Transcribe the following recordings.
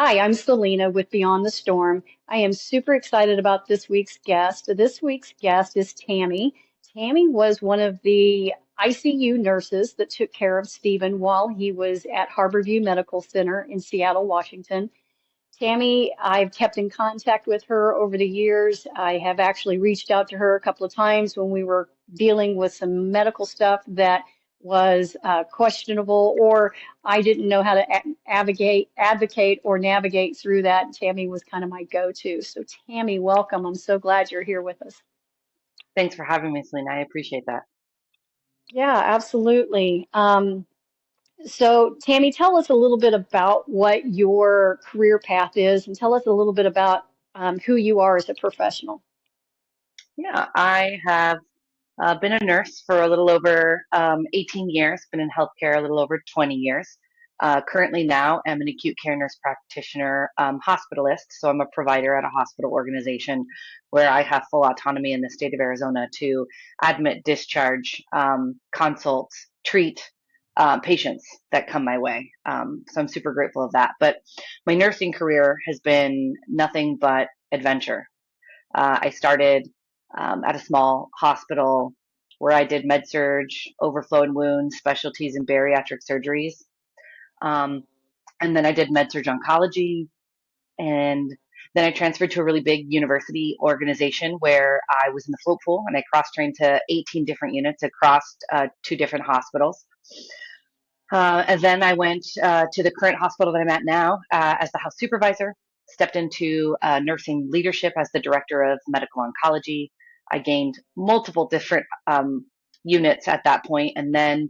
Hi, I'm Selena with Beyond the Storm. I am super excited about this week's guest. This week's guest is Tammy. Tammy was one of the ICU nurses that took care of Stephen while he was at Harborview Medical Center in Seattle, Washington. Tammy, I've kept in contact with her over the years. I have actually reached out to her a couple of times when we were dealing with some medical stuff that was questionable, or I didn't know how to advocate or navigate through that. Tammy was kind of my go-to. So, Tammy, welcome. I'm so glad you're here with us. Thanks for having me, Selena. I appreciate that. Yeah, absolutely. So, Tammy, tell us a little bit about what your career path is and tell us a little bit about who you are as a professional. Yeah, I have been a nurse for a little over 18 years, been in healthcare a little over 20 years. Currently now, I'm an acute care nurse practitioner, hospitalist. So I'm a provider at a hospital organization where I have full autonomy in the state of Arizona to admit, discharge, consult, treat patients that come my way. So I'm super grateful of that. But my nursing career has been nothing but adventure. I started at a small hospital where I did med surge, overflow and wounds, specialties in bariatric surgeries. Um, and then I did med surge oncology. And then I transferred to a really big university organization where I was in the float pool and I cross trained to 18 different units across two different hospitals. And then I went to the current hospital that I'm at now as the house supervisor, stepped into nursing leadership as the director of medical oncology. I gained multiple different units at that point, and then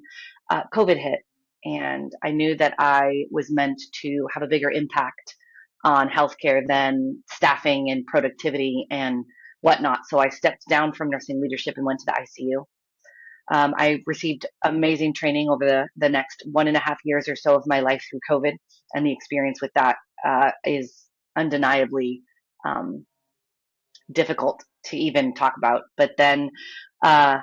COVID hit, and I knew that I was meant to have a bigger impact on healthcare than staffing and productivity and whatnot. So I stepped down from nursing leadership and went to the ICU. I received amazing training over the next 1.5 years or so of my life through COVID, and the experience with that is undeniably um, difficult to even talk about. But then uh,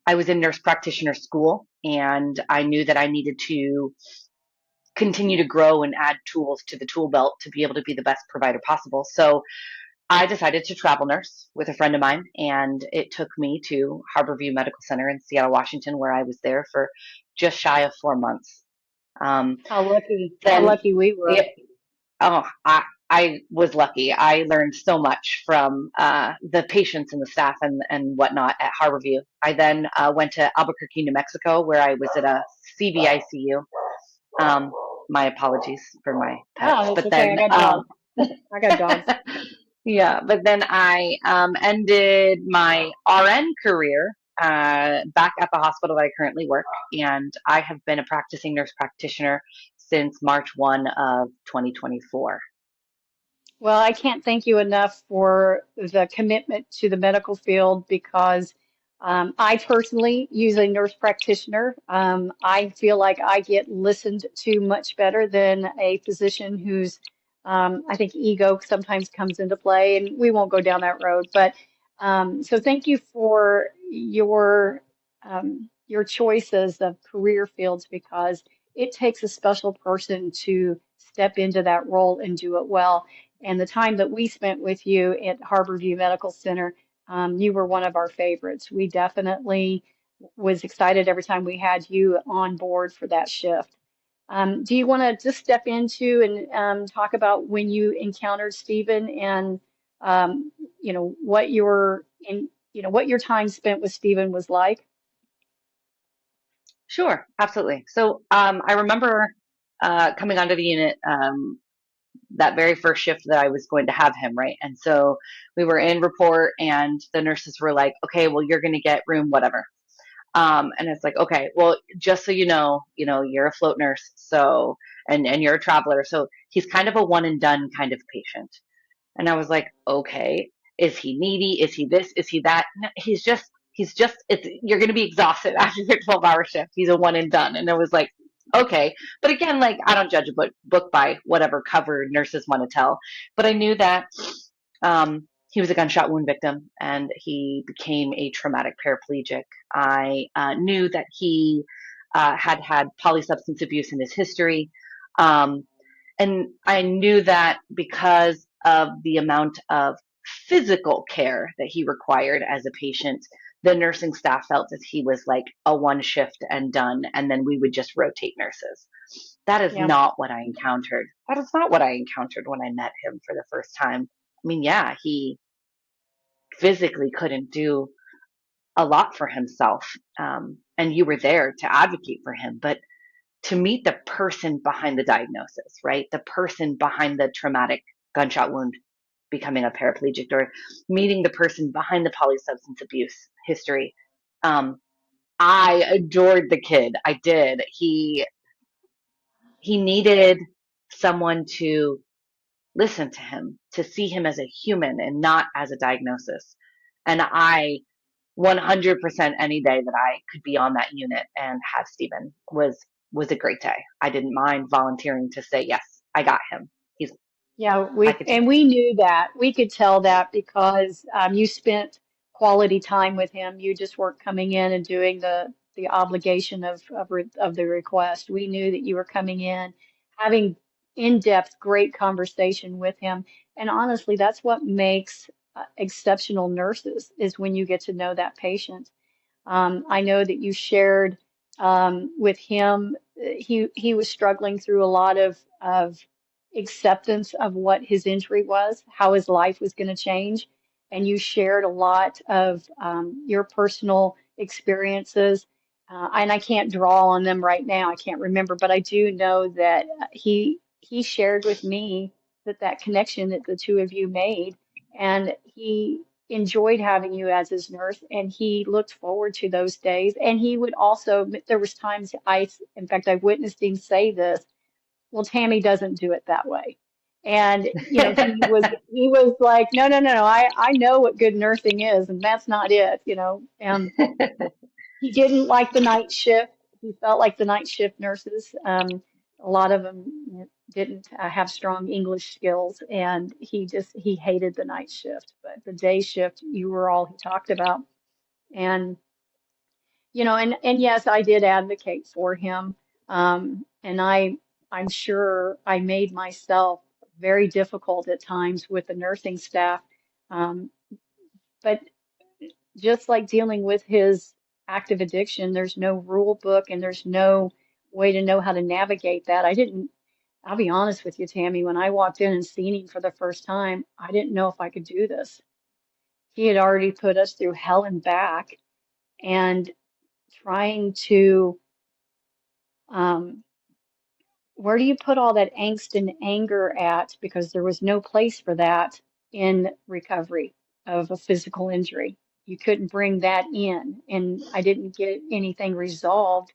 I was in nurse practitioner school, and I knew that I needed to continue to grow and add tools to the tool belt to be able to be the best provider possible. So I decided to travel nurse with a friend of mine, and it took me to Harborview Medical Center in Seattle, Washington, where I was there for just shy of 4 months. Um, How then, lucky we were. yeah, oh, I was lucky. I learned so much from the patients and the staff and whatnot at Harborview. I then went to Albuquerque, New Mexico, where I was at a CVICU. Um, my apologies for my Oh, pets, that's but okay. I then got dogs. I got dogs. yeah, but then I ended my RN career back at the hospital that I currently work, and I have been a practicing nurse practitioner since March 1 of 2024. Well, I can't thank you enough for the commitment to the medical field because I personally use a nurse practitioner. I feel like I get listened to much better than a physician who's, I think ego sometimes comes into play, and we won't go down that road. But so thank you for your choices of career fields because it takes a special person to step into that role and do it well. And the time that we spent with you at Harborview Medical Center, you were one of our favorites. We definitely was excited every time we had you on board for that shift. Do you want to just step into and talk about when you encountered Stephen and what what your time spent with Stephen was like? Sure, absolutely. So I remember coming onto the unit that very first shift that I was going to have him, right? And so we were in report, and the nurses were like, "Okay, well, you're going to get room whatever." And it's like, okay, well, just so you're a float nurse, so and you're a traveler, so he's kind of a one and done kind of patient. And I was like, okay, is he needy? Is he this? Is he that? No, he's just it's you're gonna be exhausted after your 12-hour shift. He's a one and done. And it was like, okay. But again, like I don't judge a book by whatever cover nurses want to tell. But I knew that he was a gunshot wound victim and he became a traumatic paraplegic. I knew that he had had polysubstance abuse in his history. Um, And I knew that because of the amount of physical care that he required as a patient, the nursing staff felt that he was like a one shift and done, and then we would just rotate nurses. That is Yeah. not what I encountered. That is not what I encountered when I met him for the first time. I mean, yeah, he physically couldn't do a lot for himself, and you were there to advocate for him, but to meet the person behind the diagnosis, right? The person behind the traumatic gunshot wound becoming a paraplegic, or meeting the person behind the polysubstance abuse history. Um, I adored the kid. I did. He needed someone to listen to him, to see him as a human and not as a diagnosis. And I 100% any day that I could be on that unit and have Stephen was a great day. I didn't mind volunteering to say yes, I got him. He's Yeah, I we could take and we knew that. We could tell that because you spent quality time with him. You just weren't coming in and doing the obligation of the request. We knew that you were coming in, having in-depth, great conversation with him. And honestly, that's what makes exceptional nurses is when you get to know that patient. I know that you shared with him. He was struggling through a lot of acceptance of what his injury was, how his life was going to change, and you shared a lot of your personal experiences. And I can't draw on them right now. I can't remember, but I do know that he shared with me that connection that the two of you made, and he enjoyed having you as his nurse, and he looked forward to those days. And he would also, there was times in fact, I witnessed him say this, well, Tammy doesn't do it that way. And, he was like, no, no, no, no, I know what good nursing is, and that's not it, and he didn't like the night shift. He felt like the night shift nurses, a lot of them didn't have strong English skills, and he hated the night shift. But the day shift, you were all he talked about. And and yes, I did advocate for him. And I'm sure I made myself very difficult at times with the nursing staff. Um, but just like dealing with his active addiction, there's no rule book and there's no way to know how to navigate that. I'll be honest with you, Tammy, when I walked in and seen him for the first time, I didn't know if I could do this. He had already put us through hell and back, and trying to, um, where do you put all that angst and anger at? Because there was no place for that in recovery of a physical injury. You couldn't bring that in, and I didn't get anything resolved.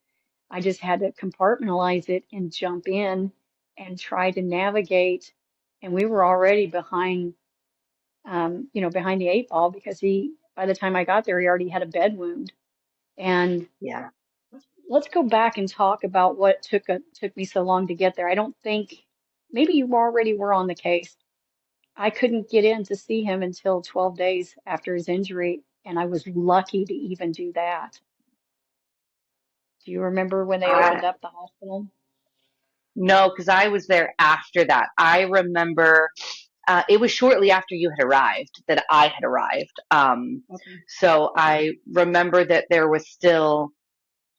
I just had to compartmentalize it and jump in and try to navigate. And we were already behind the eight ball because by the time I got there, he already had a bed wound. And yeah. let's go back and talk about what took me so long to get there. I don't think maybe you already were on the case. I couldn't get in to see him until 12 days after his injury, and I was lucky to even do that. Do you remember when they I opened up the hospital? No, because I was there after that. I remember it was shortly after you had arrived that I had arrived. Okay. So I remember that there was still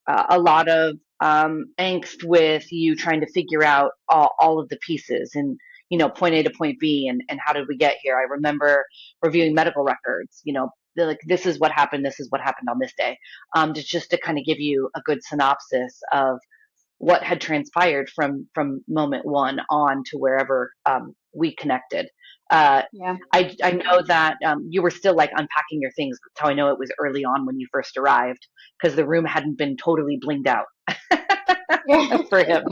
a lot of angst with you trying to figure out all of the pieces and point A to point B, and how did we get here. I remember reviewing medical records. They're like, this is what happened on this day, just to kind of give you a good synopsis of what had transpired from moment one on to wherever we connected. Uh, Yeah. I know that you were still like unpacking your things. That's how I know it was early on when you first arrived, because the room hadn't been totally blinged out Yeah. for him.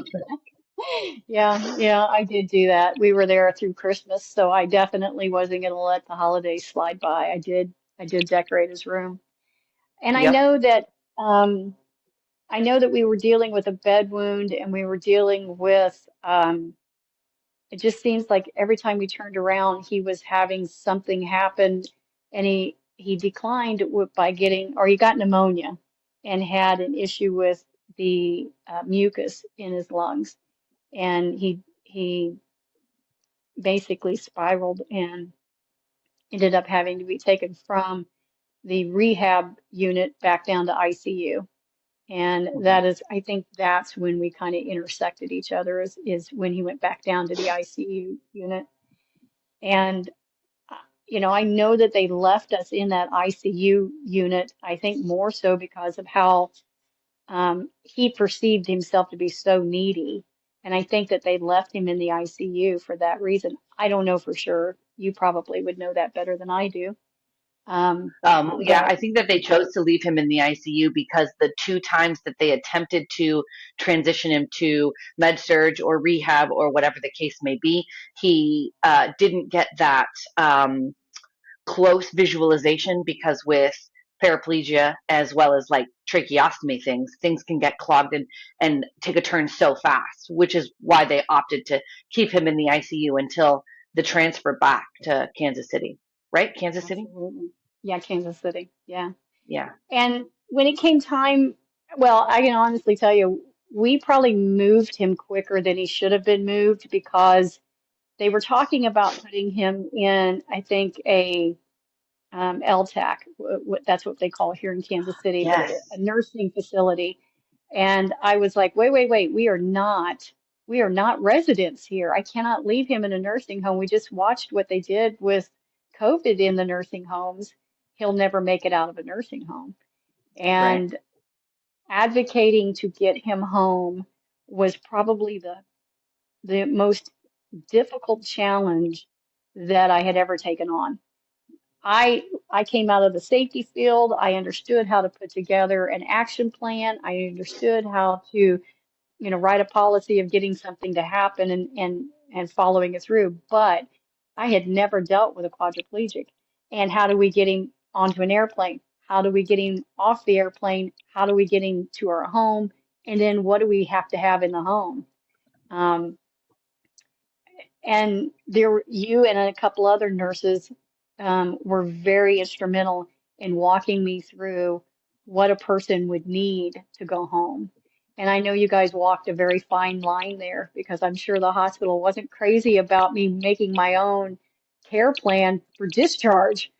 Yeah, yeah, I did do that. We were there through Christmas, so I definitely wasn't going to let the holidays slide by. I did decorate his room. And Yep. um I know that we were dealing with a bed wound, and we were dealing with it just seems like every time we turned around he was having something happen, and he declined by getting, or he got pneumonia and had an issue with the mucus in his lungs, and he basically spiraled and ended up having to be taken from the rehab unit back down to ICU. And Mhm. that is, I think that's when we kind of intersected each other is when he went back down to the ICU unit. And, uh, I know that they left us in that ICU unit, I think more so because of how he perceived himself to be so needy. And I think that they left him in the ICU for that reason. I don't know for sure. You probably would know that better than I do. Um, Yeah, but I think that they chose to leave him in the ICU because the two times that they attempted to transition him to med surge or rehab or whatever the case may be, he didn't get that close visualization because with paraplegia as well as like tracheostomy things can get clogged and take a turn so fast, which is why they opted to keep him in the ICU until the transfer back to Kansas City. Right? Kansas City? absolutely. Yeah, Kansas City. Yeah. Yeah. And when it came time, well, I can honestly tell you, we probably moved him quicker than he should have been moved because they were talking about putting him in, I think, a LTAC. That's what they call it here in Kansas City, but a Yes. nursing facility. And I was like, wait, wait, wait, we are not residents here. I cannot leave him in a nursing home. We just watched what they did with COVID in the nursing homes. He'll never make it out of a nursing home. Right. And advocating to get him home was probably the most difficult challenge that I had ever taken on. I came out of the safety field. I understood how to put together an action plan. I understood how to, write a policy of getting something to happen and following it through. But I had never dealt with a quadriplegic. And how do we get him onto an airplane? How do we get him off the airplane? How do we get him to our home? And then what do we have to have in the home? Um, and you and a couple other nurses were very instrumental in walking me through what a person would need to go home. And I know you guys walked a very fine line there because I'm sure the hospital wasn't crazy about me making my own care plan for discharge.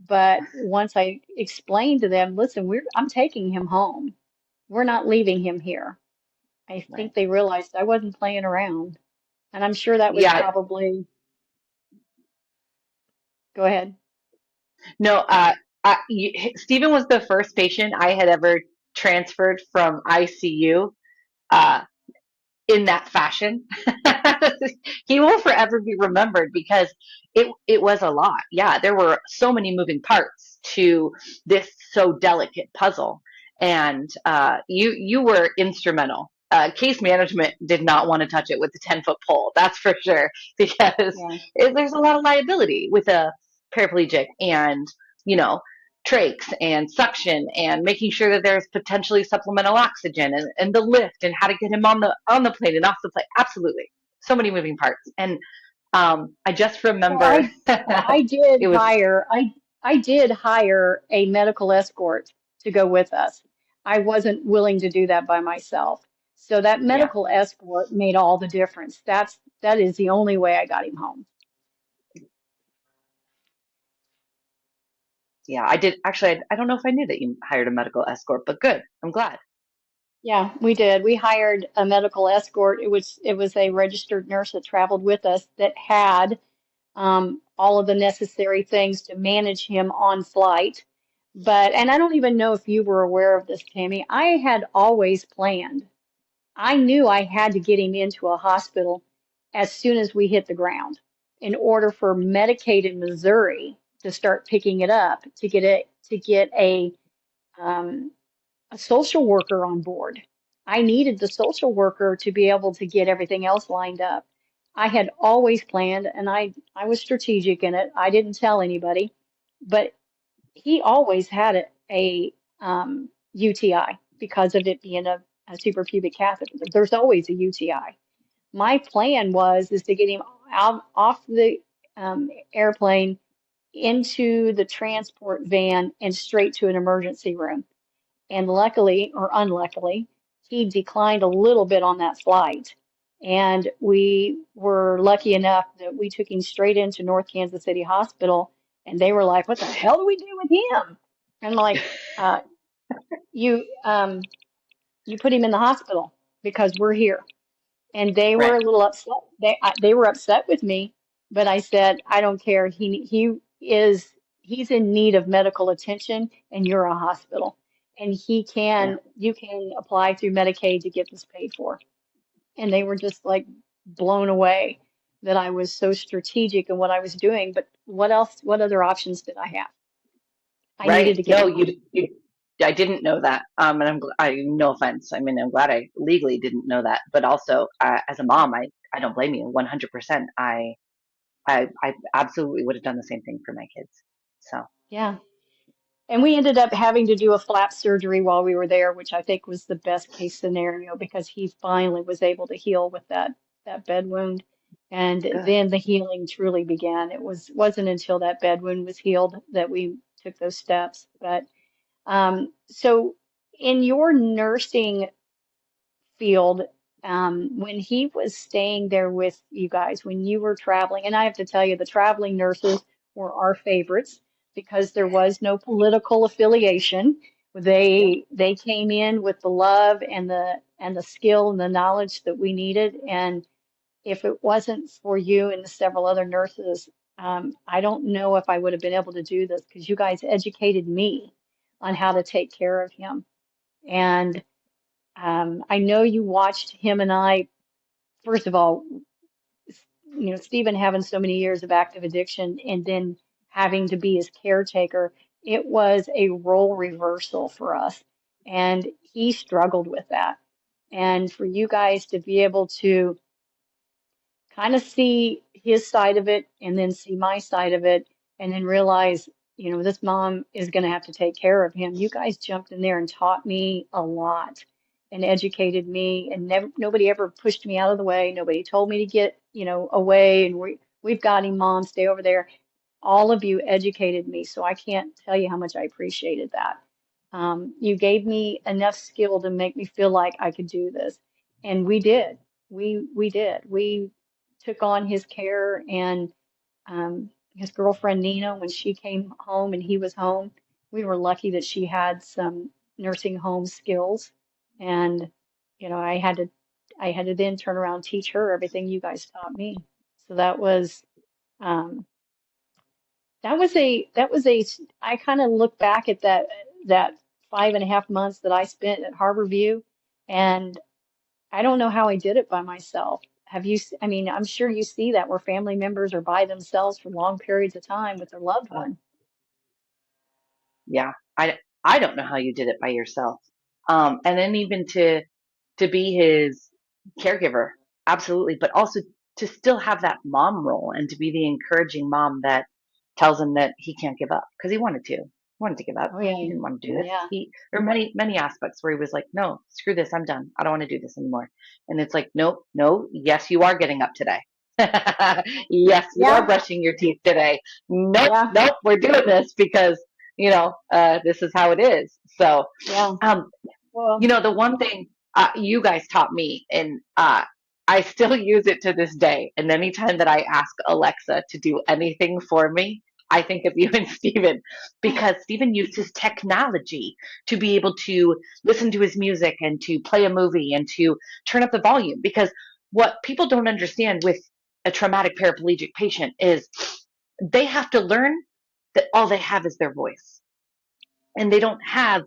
But once I explained to them, listen, I'm taking him home. We're not leaving him here. I Right. think they realized I wasn't playing around. And I'm sure that was Yeah. probably, go ahead. No. Stephen was the first patient I had ever transferred from ICU. Uh, in that fashion. He will forever be remembered because it was a lot. Yeah, there were so many moving parts to this so delicate puzzle, and you were instrumental. Case management did not want to touch it with the 10-foot pole, that's for sure, because Yeah. there's a lot of liability with a paraplegic, and you know trachs and suction and making sure that there's potentially supplemental oxygen and the lift and how to get him on the plane and off the plane. Absolutely. So many moving parts. And I just Well, remember I did it was, hire I did hire a medical escort to go with us. I wasn't willing to do that by myself. So that yeah, medical escort made all the difference. That is the only way I got him home. yeah, I did. Actually, I don't know if I knew that you hired a medical escort, but good. I'm glad. Yeah, we did. We hired a medical escort. It was a registered nurse that traveled with us that had all of the necessary things to manage him on flight. And I don't even know if you were aware of this, Tammy. I had always planned. I knew I had to get him into a hospital as soon as we hit the ground in order for Medicaid in Missouri to start picking it up to get um, a social worker on board. I needed the social worker to be able to get everything else lined up. I had always planned, and I was strategic in it. I didn't tell anybody, but he always had UTI because of it being a suprapubic catheter. There's always a UTI. My plan is to get him out off the airplane into the transport van and straight to an emergency room. And luckily or unluckily, he declined a little bit on that flight. And we were lucky enough that we took him straight into North Kansas City Hospital, and they were like, "What the hell do we do with him?" And like, uh, you you put him in the hospital because we're here. And they were Right. a little upset. They were upset with me, but I said, I don't care. He's in need of medical attention, and you're a hospital, and Yeah. you can apply through Medicaid to get this paid for. And they were just like blown away that I was so strategic in what I was doing. But what else? What other options did I have? I Right. needed to get No, him you, home. you, I didn't know that. And no offense. I mean, I'm glad I legally didn't know that, but also, as a mom, I don't blame you 100%. I absolutely would have done the same thing for my kids. So Yeah. And we ended up having to do a flap surgery while we were there, which I think was the best case scenario because he finally was able to heal with that bed wound. And good. then the healing truly began. Wasn't until that bed wound was healed that we took those steps. But so in your nursing field, when he was staying there with you guys, when you were traveling, and I have to tell you, the traveling nurses were our favorites because there was no political affiliation. Yep. They came in with the love and the skill and the knowledge that we needed. And if it wasn't for you and the several other nurses, I don't know if I would have been able to do this because you guys educated me on how to take care of him. And I know you watched him and I, first of all, Stephen having so many years of active addiction and then having to be his caretaker, it was a role reversal for us. And he struggled with that. And for you guys to be able to kind of see his side of it and then see my side of it and then realize, this mom is going to have to take care of him. You guys jumped in there and taught me a lot and educated me and nobody ever pushed me out of the way. Nobody told me to get, away and we've got him, mom, stay over there. All of you educated me, so I can't tell you how much I appreciated that. You gave me enough skill to make me feel like I could do this, and we did. We did. We took on his care and his girlfriend Nina, when she came home and he was home, we were lucky that she had some nursing home skills, and I had to then turn around and teach her everything you guys taught me. So um, that was a I kind of look back at that 5.5 months that I spent at Harborview, and I don't know how I did it by myself. I mean, I'm sure you see that where family members are by themselves for long periods of time with their loved Uh, one. yeah. I don't know how you did it by yourself. And then even to be his caregiver, absolutely, but also to still have that mom role and to be the encouraging mom that tells him that he can't give up because he wanted to. He wanted to give up. Oh He yeah, didn't want to do this. yeah, There are many aspects where he was like, no, screw this. I'm done. I don't want to do this anymore. And it's like, nope, no, yes, you are getting up today. Yes, you are yeah, brushing your teeth today. Nope, yeah, nope, we're doing this because, this is how it is. So, yeah. um, Well, the one thing you guys taught me, and I still use it to this day. And anytime that I ask Alexa to do anything for me, I think of you and Steven because Steven uses technology to be able to listen to his music and to play a movie and to turn up the volume. Because what people don't understand with a traumatic paraplegic patient is they have to learn that all they have is their voice and they don't have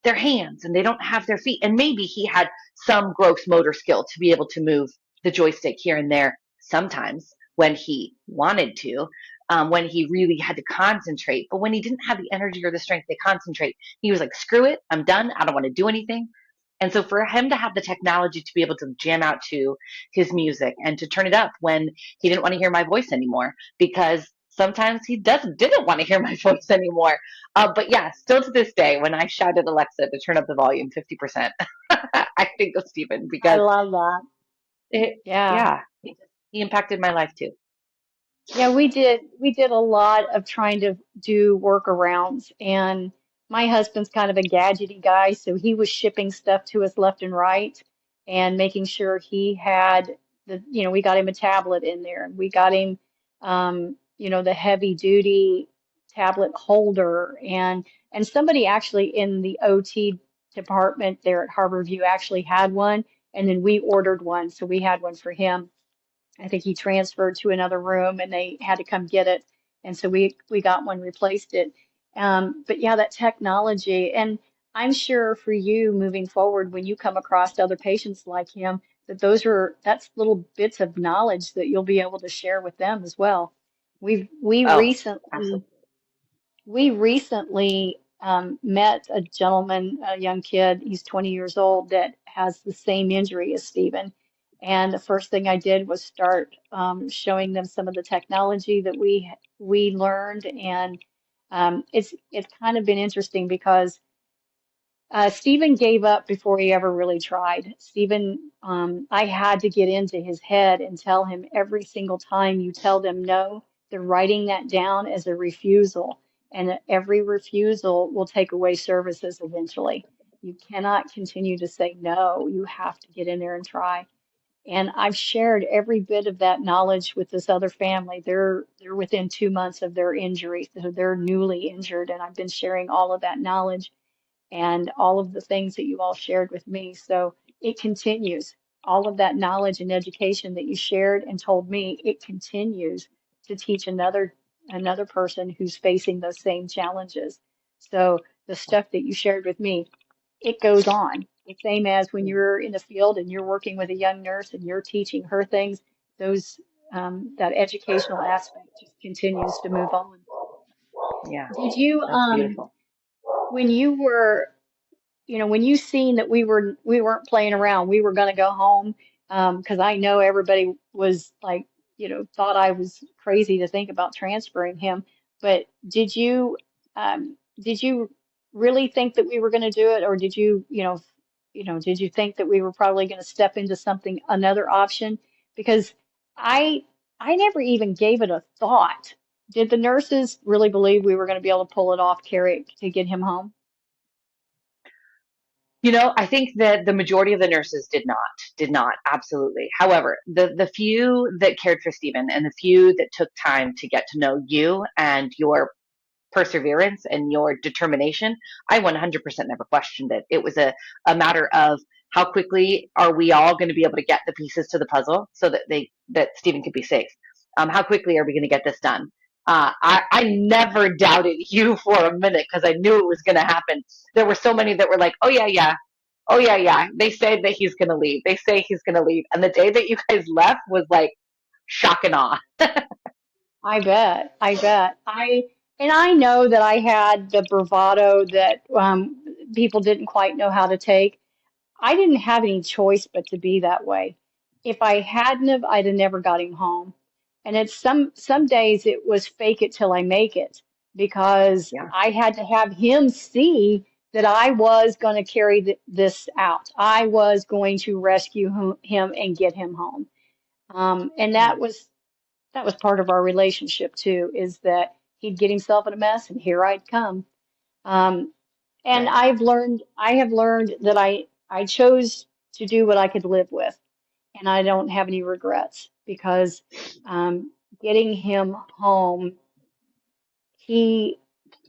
their hands and they don't have their feet. And maybe he had some gross motor skill to be able to move the joystick here and there sometimes when he wanted to, when he really had to concentrate. But when he didn't have the energy or the strength to concentrate, he was like, screw it, I'm done. I don't want to do anything. And so for him to have the technology to be able to jam out to his music and to turn it up when he didn't want to hear my voice anymore, because sometimes he didn't want to hear my voice anymore. But yeah, still to this day, when I shouted Alexa to turn up the volume 50%, I think of Stephen I because love that. it, Yeah. yeah, he impacted my life too. Yeah, we did a lot of trying to do workarounds, and my husband's kind of a gadgety guy, so he was shipping stuff to us left and right and making sure he had we got him a tablet in there, and we got him, the heavy duty tablet holder, and somebody actually in the OT department there at Harborview actually had one, and then we ordered one, so we had one for him. I think he transferred to another room and they had to come get it. And so we got one, replaced it. But yeah, that technology, and I'm sure for you moving forward, when you come across other patients like him, that's little bits of knowledge that you'll be able to share with them as well. We've we Oh, recently absolutely. we recently met a gentleman, a young kid, he's 20 years old, that has the same injury as Stephen. And the first thing I did was start showing them some of the technology that we learned. And it's kind of been interesting because Stephen gave up before he ever really tried. Stephen, I had to get into his head and tell him every single time you tell them no, they're writing that down as a refusal. And every refusal will take away services eventually. You cannot continue to say no. You have to get in there and try. And I've shared every bit of that knowledge with this other family. They're within 2 months of their injury, so they're newly injured, and I've been sharing all of that knowledge and all of the things that you all shared with me. So it continues. All of that knowledge and education that you shared and told me, it continues to teach another person who's facing those same challenges. So the stuff that you shared with me, it goes on. The same as when you're in the field and you're working with a young nurse and you're teaching her things, those that educational aspect just continues to move on. Yeah, Did you that's beautiful. when you were when you seen that we weren't playing around, we were going to go home, because I know everybody was like, thought I was crazy to think about transferring him. But did you really think that we were going to do it, or did you think that we were probably going to step into something, another option? Because I I never even gave it a thought. Did the nurses really believe we were going to be able to pull it off, carry it to get him home? I think that the majority of the nurses did not, absolutely. However, the few that cared for Stephen and the few that took time to get to know you and your perseverance and your determination, I 100% never questioned it. It was a matter of how quickly are we all going to be able to get the pieces to the puzzle so that Stephen could be safe. How quickly are we going to get this done? I never doubted you for a minute because I knew it was going to happen. There were so many that were like, oh, yeah, yeah. Oh, yeah, yeah. They say that he's going to leave. They say he's going to leave. And the day that you guys left was like shock and awe. I bet. I bet. And I know that I had the bravado that people didn't quite know how to take. I didn't have any choice but to be that way. If I hadn't have, I'd have never got him home. And it's some days it was fake it till I make it, because Yeah. I had to have him see that I was going to carry this out. I was going to rescue him and get him home. And that was part of our relationship too, is that he'd get himself in a mess and here I'd come. Um, and Right. I have learned that I chose to do what I could live with, and I don't have any regrets because getting him home, he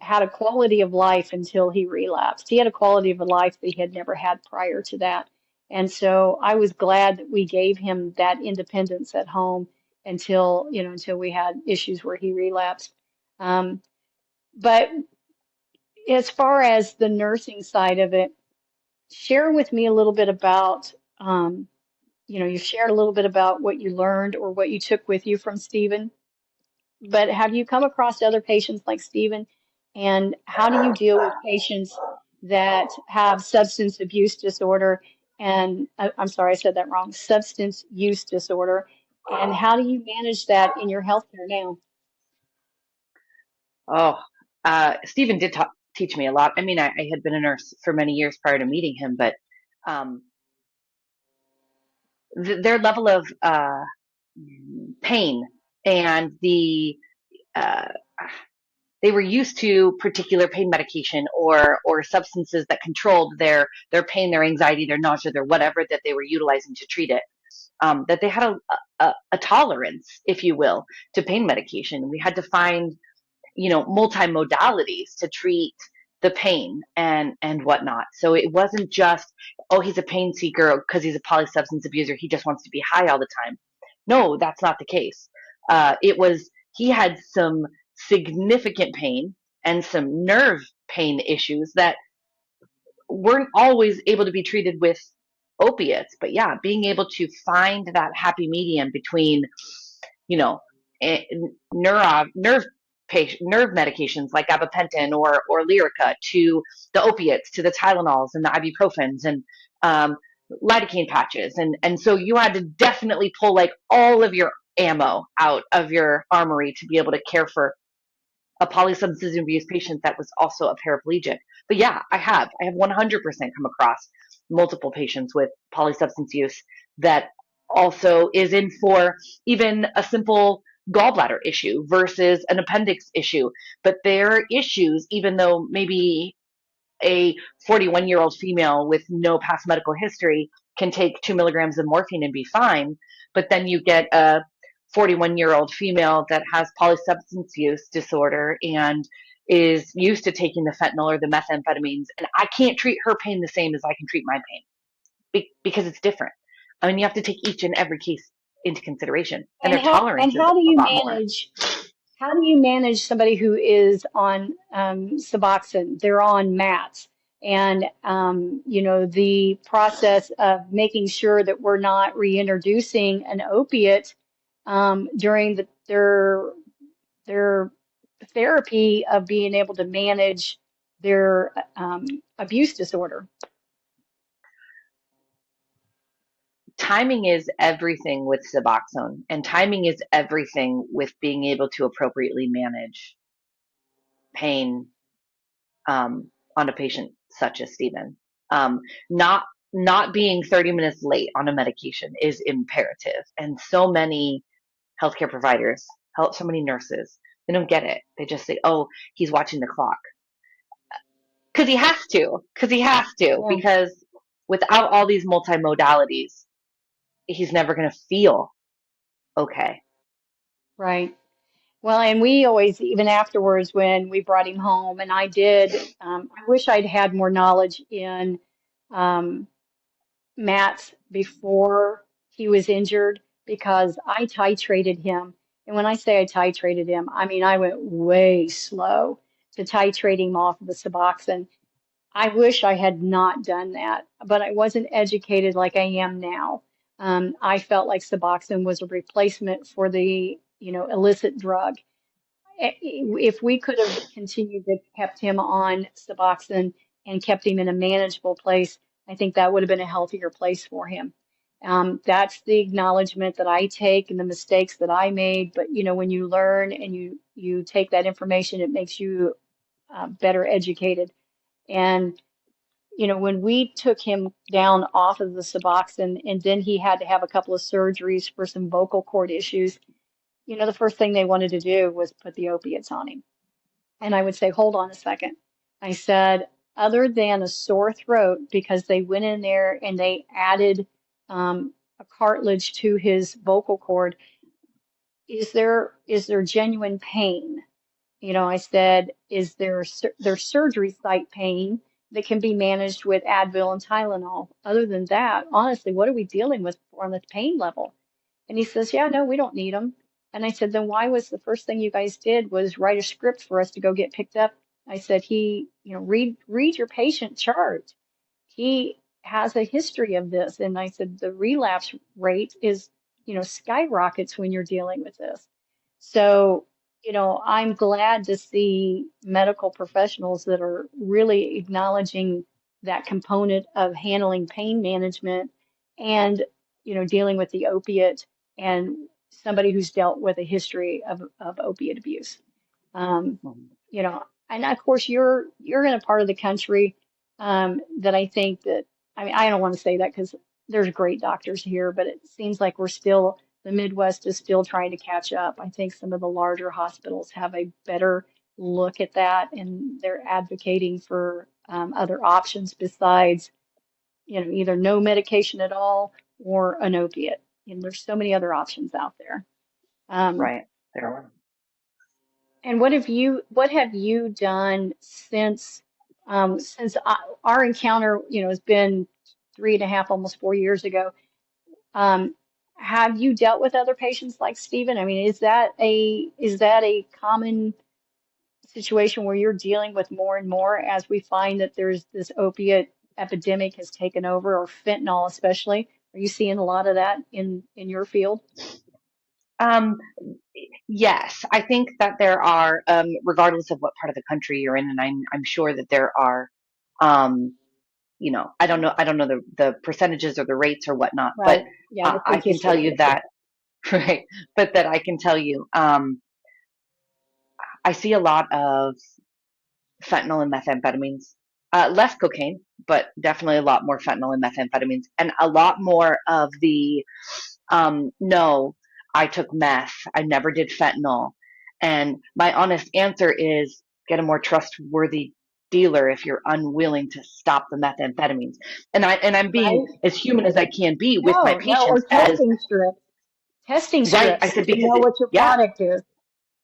had a quality of life until he relapsed. He had a quality of life that he had never had prior to that. And so I was glad that we gave him that independence at home until we had issues where he relapsed. Um, but as far as the nursing side of it, share with me a little bit about, you shared a little bit about what you learned or what you took with you from Stephen. But have you come across other patients like Stephen? And how do you deal with patients that have substance abuse disorder? And I'm sorry, I said that wrong. Substance use disorder. And how do you manage that in your healthcare now? Oh, Stephen did teach me a lot. I mean, I had been a nurse for many years prior to meeting him, but um, their level of pain and uh, they were used to particular pain medication or substances that controlled their pain, their anxiety, their nausea, their whatever that they were utilizing to treat it. that they had a tolerance, if you will, to pain medication. We had to find, multimodalities to treat the pain and whatnot. So it wasn't just, oh, he's a pain seeker because he's a polysubstance abuser. He just wants to be high all the time. No, that's not the case. It was he had some significant pain and some nerve pain issues that weren't always able to be treated with opiates. But yeah, being able to find that happy medium between, you know, nerve medications like gabapentin or Lyrica, to the opiates, to the Tylenols and the ibuprofens and um, lidocaine patches, and so you had to definitely pull like all of your ammo out of your armory to be able to care for a polysubstance abuse patient that was also a paraplegic. But yeah, I have 100% come across multiple patients with polysubstance use that also is in for even a simple gallbladder issue versus an appendix issue. But their issues, even though maybe a 41-year-old female with no past medical history can take 2 milligrams of morphine and be fine. But then you get a 41-year-old female that has polysubstance use disorder and is used to taking the fentanyl or the methamphetamines. And I can't treat her pain the same as I can treat my pain because it's different. I mean, you have to take each and every case into consideration, and And their how tolerance and is a lot more. how do you manage somebody who is on Suboxone? They're on mats, and the process of making sure that we're not reintroducing an opiate during their therapy of being able to manage their abuse disorder. Timing is everything with Suboxone, and timing is everything with being able to appropriately manage pain on a patient such as Stephen. Um, not not being 30 minutes late on a medication is imperative, and so many healthcare providers, so many nurses, they don't get it. They just say, "Oh, he's watching the clock," Yeah, because without all these multimodalities, he's never going to feel okay. right. Well, and we always, even afterwards, when we brought him home, and I wish I'd had more knowledge in um, Matt's before he was injured because I titrated him. And when I say I titrated him, I mean I went way slow to titrate him off of the Suboxone. I wish I had not done that, but I wasn't educated like I am now. I felt like Suboxone was a replacement for the, illicit drug. If we could have continued to kept him on Suboxone and kept him in a manageable place, I think that would have been a healthier place for him. That's the acknowledgement that I take and the mistakes that I made. But when you learn and you take that information, it makes you better educated. And when we took him down off of the Suboxone, and then he had to have a couple of surgeries for some vocal cord issues, the first thing they wanted to do was put the opiates on him. And I would say, hold on a second. I said, other than a sore throat, because they went in there and they added a cartilage to his vocal cord, is there genuine pain? I said, is there surgery site pain that can be managed with Advil and Tylenol? Other than that, honestly, what are we dealing with on the pain level? And he says, yeah, no, we don't need them. And I said, then why was the first thing you guys did was write a script for us to go get picked up? I said, read your patient chart. He has a history of this. And I said, the relapse rate is, skyrockets when you're dealing with this. So, I'm glad to see medical professionals that are really acknowledging that component of handling pain management and, dealing with the opiate and somebody who's dealt with a history of opiate abuse. Um, and of course you're in a part of the country that I think that I mean I don't want to say that because there's great doctors here, but it seems like the Midwest is still trying to catch up. I think some of the larger hospitals have a better look at that, and they're advocating for other options besides either no medication at all or an opiate. And there's so many other options out there. Um, Right. There. and what have you done our encounter, has been 3.5, almost 4 years ago? Um, have you dealt with other patients like Stephen? I mean, is that a common situation where you're dealing with more and more as we find that there's this opiate epidemic has taken over, or fentanyl especially? Are you seeing a lot of that in your field? Um, yes, I think that there are, regardless of what part of the country you're in, and I'm sure that there are, um, I don't know the percentages or the rates or whatnot, but Right. Yeah, the I can tell statistics. you that, right, but that I can tell you, I see a lot of fentanyl and methamphetamines, less cocaine, but definitely a lot more fentanyl and methamphetamines, and a lot more of the no, I took meth. I never did fentanyl. And my honest answer is get a more trustworthy dealer if you're unwilling to stop the methamphetamines. And I'm being Right? as human as I can be with my No, no, or patients as testing strips. Testing right. I strips said to because know what your yeah, product is.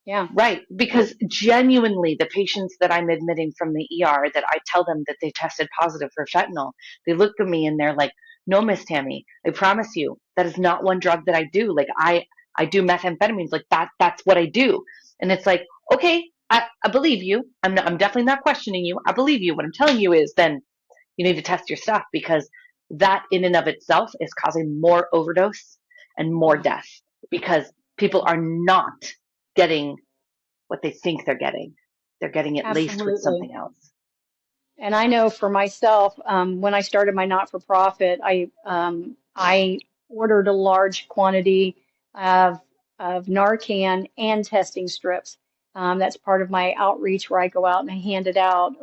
Yeah. right. Because genuinely, the patients that I'm admitting from the ER, that I tell them that they tested positive for fentanyl, they look at me and they're like, "No, Miss Tammy, I promise you, that is not one drug that I do. Like I do methamphetamines. Like that's what I do." And it's like, okay, I believe you. I'm definitely not questioning you. I believe you. What I'm telling you is then you need to test your stuff because that in and of itself is causing more overdose and more Yeah. death because people Yeah. are not getting what they think they're getting. They're getting it laced with Absolutely. something else. And I know for myself, when I started my not-for-profit, I ordered a large quantity of Narcan and testing strips. That's part of my outreach where I go out and I hand it out.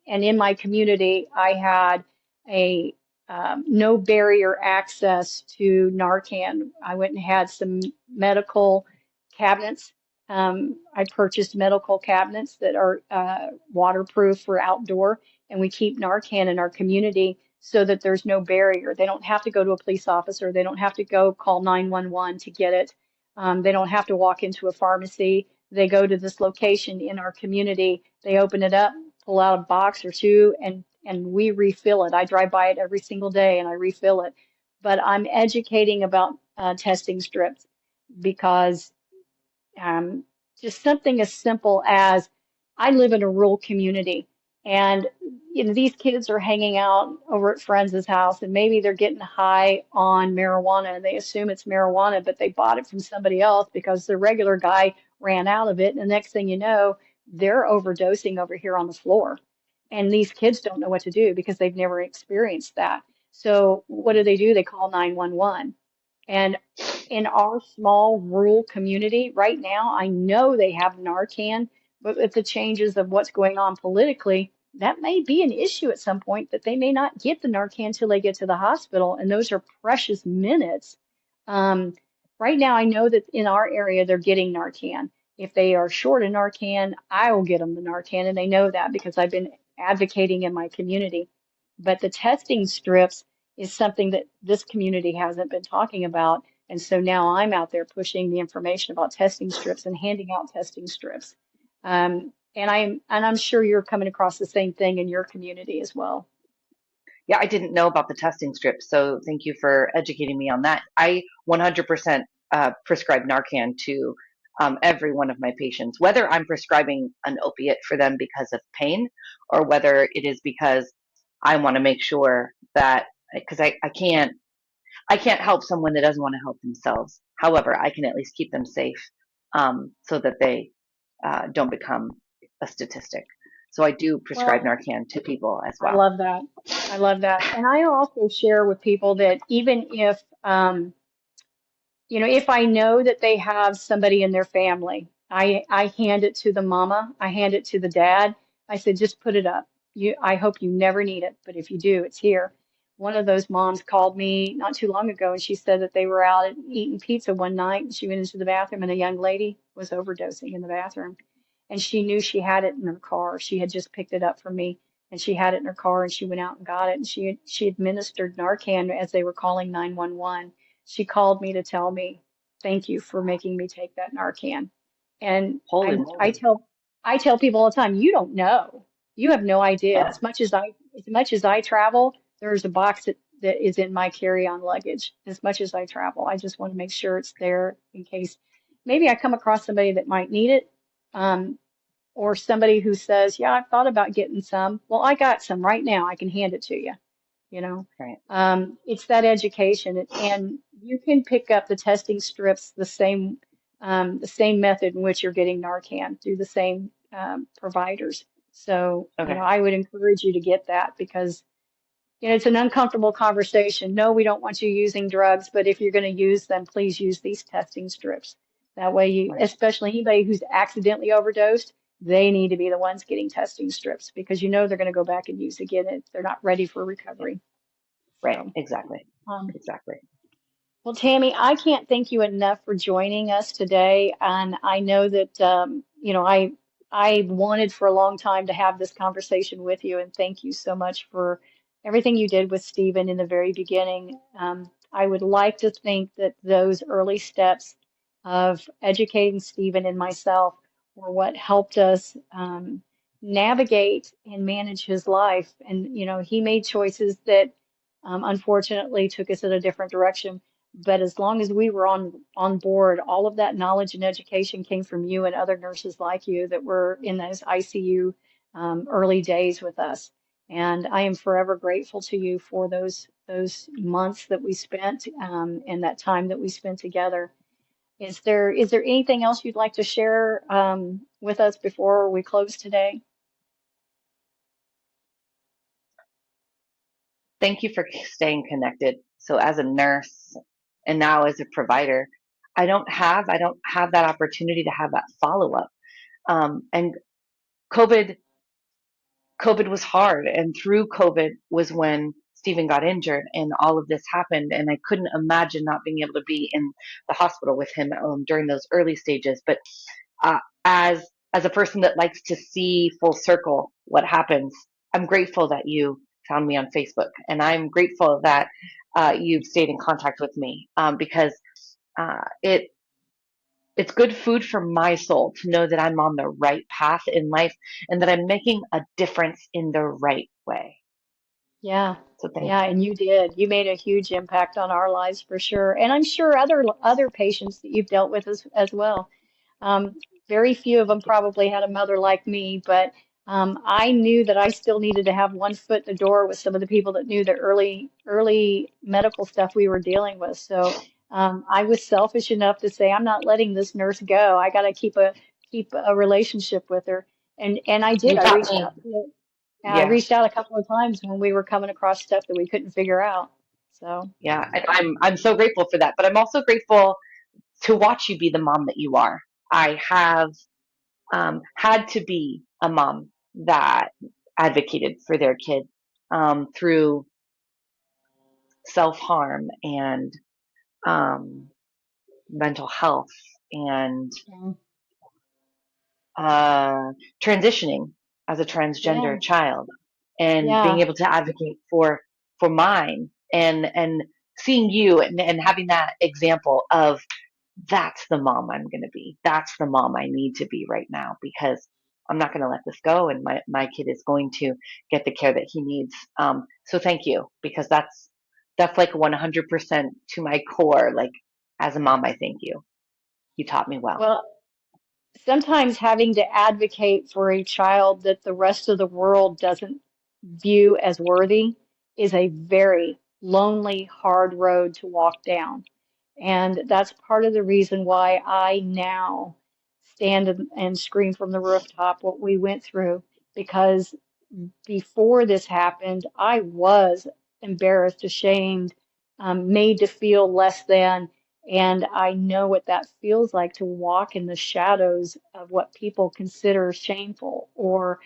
And in my community, I had a no barrier access to Narcan. I went and had some medical cabinets. I purchased medical cabinets that are waterproof for outdoor, and we keep Narcan in our community so that there's no barrier. They don't have to go to a police officer. They don't have to go call 911 to get it. They don't have to walk into a pharmacy. They go to this location in our community. They open it up, pull out a box or two, and we refill it. I drive by it every single day and I refill it. But I'm educating about testing strips because um, just something as simple as I live in a rural community, and these kids are hanging out over at friends' house, and maybe they're getting high on marijuana and they assume it's marijuana, but they bought it from somebody else because the regular guy ran out of it. And the next thing you know, they're overdosing over here on the floor. And these kids don't know what to do because they've never experienced that. So what do? They call 911. And in our small rural community right now, I know they have Narcan, but with the changes of what's going on politically, that may be an issue at some point that they may not get the Narcan till they get to the hospital, and those are precious minutes. Um, right now, I know that in our area they're getting Narcan. If they are short of Narcan, I will get them the Narcan, and they know that because I've been advocating in my community. But the testing strips is something that this community hasn't been talking about. And so now I'm out there pushing the information about testing strips and handing out testing strips. And I'm sure you're coming across the same thing in your community as well. Yeah, I didn't know about the testing strips, so thank you for educating me on that. I 100% prescribe Narcan to every one of my patients, whether I'm prescribing an opiate for them because of pain or whether it is because I want to make sure that because I can't help someone that doesn't want to help themselves. However, I can at least keep them safe so that they don't become a statistic. So I do prescribe Well, Narcan to people as I well. love that. I love that. And I also share with people that even if I know that they have somebody in their family, I hand it to the mama, I hand it to the dad. I said, just put it up. I hope you never need it, but if you do, it's here. One of those moms called me not too long ago, and she said that they were out eating pizza one night, and she went into the bathroom, and a young lady was overdosing in the bathroom, and she knew she had it in her car. She had just picked it up from me, and she had it in her car and she went out and got it and she administered Narcan as they were calling 911. She called me to tell me, thank you for making me take that Narcan. And Holy moly. I tell people all the time, you don't know. You have no idea. Yeah. As much as I travel, there's a box that is in my carry-on luggage. As much as I travel, I just want to make sure it's there in case maybe I come across somebody that might need it. Um, or somebody who says, yeah, I've thought about getting some. Well, I got some right now. I can hand it to you. You know, Right. it's that education, and you can pick up the testing strips the same method in which you're getting Narcan through the same providers. So, Okay. I would encourage you to get that because it's an uncomfortable conversation. No, we don't want you using drugs, but if you're going to use them, please use these testing strips. That way, Right. especially anybody who's accidentally overdosed, they need to be the ones getting testing strips because they're going to go back and use again if they're not ready for Yeah. recovery. Right. So, Exactly. um, Exactly. well, Tammy, I can't thank you enough for joining us today. And I know that, I wanted for a long time to have this conversation with you. And thank you so much for everything you did with Stephen in the very beginning. I would like to think that those early steps of educating Stephen and myself were what helped us navigate and manage his life. And, he made choices that unfortunately took us in a different direction, but as long as we were on board, all of that knowledge and education came from you and other nurses like you that were in those ICU early days with us. And I am forever grateful to you for those months that we spent and that time that we spent together. Is there anything else you'd like to share with us before we close today? Thank you for staying connected. So as a nurse and now as a provider, I don't have that opportunity to have that follow up. And COVID COVID was hard, and through COVID was when Stephen got injured and all of this happened, and I couldn't imagine not being able to be in the hospital with him during those early stages. But as a person that likes to see full circle what happens, I'm grateful that you found me on Facebook, and I'm grateful that you've stayed in contact with me because it's good food for my soul to know that I'm on the right path in life and that I'm making a difference in the right way. Yeah, So thank yeah, you. and you did. You made a huge impact on our lives for sure, and I'm sure other patients that you've dealt with as well. Um, Very few of them Thank you. probably had a mother like me, but I knew that I still needed to have one foot in the door with some of the people that knew the early medical stuff we were dealing with. So I was selfish enough to say, I'm not letting this nurse go. I got to keep a relationship with her, and I did. You I taught reached me. out to her. Yeah, I Yeah. reached out a couple of times when we were coming across stuff that we couldn't figure out. So, Yeah. And I'm so grateful for that. But I'm also grateful to watch you be the mom that you are. I have had to be a mom that advocated for their kid through self harm and um, mental health and yeah, uh, transitioning as a transgender yeah, child and being yeah. able to advocate for mine and seeing you and having that example of that's the mom I'm going to be. That's the mom I need to be right now because I'm not going to let this go and my kid is going to get the care that he needs. So thank you because that's like 100% to my core. Like as a mom, I thank you. You taught me well. Well, sometimes having to advocate for a child that the rest of the world doesn't view as worthy is a very lonely, hard road to walk down. And that's part of the reason why I now stand and scream from the rooftop what we went through, because before this happened, I was embarrassed, ashamed, made to feel less than. And I know what that feels like to walk in the shadows of what people consider shameful or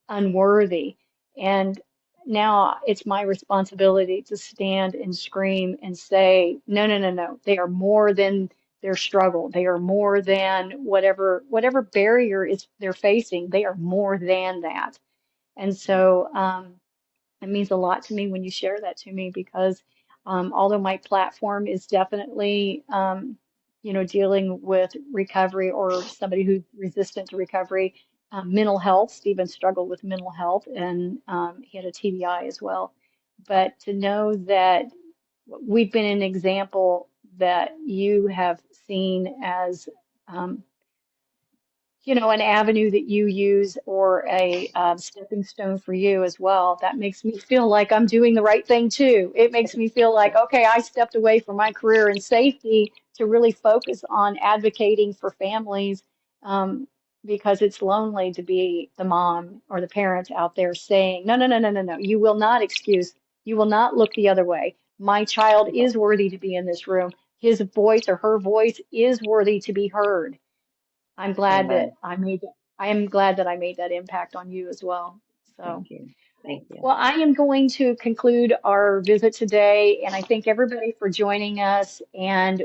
unworthy. And now it's my responsibility to stand and scream and say, no, no, no, no. They are more than their struggle. They are more than whatever barrier is they're facing. They are more than that. And so it means a lot to me when you share that to me because although my platform is definitely, dealing with recovery or somebody who's resistant to recovery, mental health, Stephen struggled with mental health and he had a TBI as well. But to know that we've been an example that you have seen as um, an avenue that you use or a stepping stone for you as well. That makes me feel like I'm doing the right thing too. It makes me feel like, okay, I stepped away from my career in safety to really focus on advocating for families um, because it's lonely to be the mom or the parent out there saying, no, no, no, no, no, no, you will not excuse, you will not look the other way. My child is worthy to be in this room. His voice or her voice is worthy to be heard. I'm glad that Amen. I am glad that I made that impact on you as well. So, Thank you. Thank you. well, I am going to conclude our visit today, and I thank everybody for joining us. And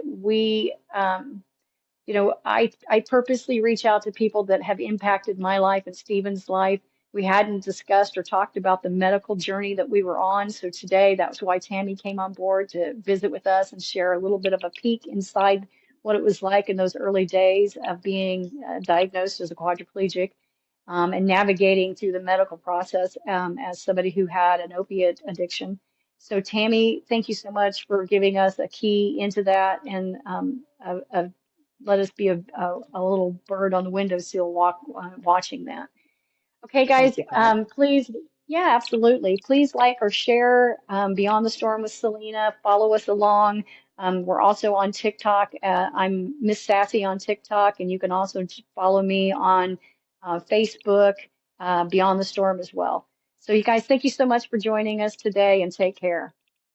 I purposely reach out to people that have impacted my life and Stephen's life. We hadn't discussed or talked about the medical journey that we were on. So today, that was why Tammy came on board to visit with us and share a little bit of a peek inside what it was like in those early days of being diagnosed as a quadriplegic and navigating through the medical process as somebody who had an opiate addiction. So Tammy, thank you so much for giving us a key into that and let us be a little bird on the windowsill watching that. Okay, Thank guys, you for having please, yeah, absolutely. Please like or share Beyond the Storm with Selena. Follow us along. We're also on TikTok. I'm Miss Sassy on TikTok, and you can also follow me on Facebook, Beyond the Storm as well. So, you guys, thank you so much for joining us today, and take care.